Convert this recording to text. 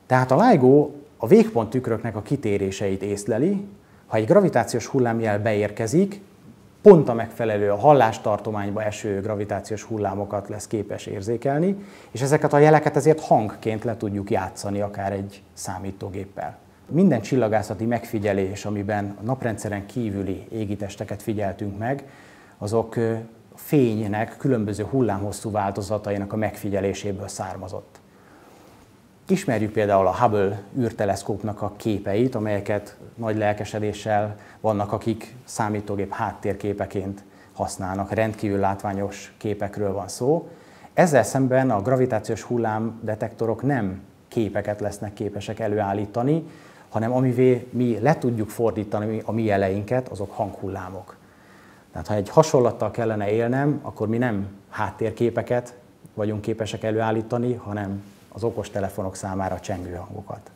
Tehát a LIGO a végponttükröknek a kitéréseit észleli, ha egy gravitációs hullámjel beérkezik, pont a megfelelő, a hallástartományba eső gravitációs hullámokat lesz képes érzékelni, és ezeket a jeleket ezért hangként le tudjuk játszani akár egy számítógéppel. Minden csillagászati megfigyelés, amiben a naprendszeren kívüli égitesteket figyeltünk meg, azok fénynek különböző hullámhosszú változatainak a megfigyeléséből származott. Ismerjük például a Hubble űrteleszkópnak a képeit, amelyeket nagy lelkesedéssel vannak, akik számítógép háttérképeként használnak. Rendkívül látványos képekről van szó. Ezzel szemben a gravitációs hullámdetektorok nem képeket lesznek képesek előállítani, hanem amivé mi le tudjuk fordítani a mi jeleinket, azok hanghullámok. Tehát ha egy hasonlattal kellene élnem, akkor mi nem háttérképeket vagyunk képesek előállítani, hanem az okostelefonok számára csengő hangokat.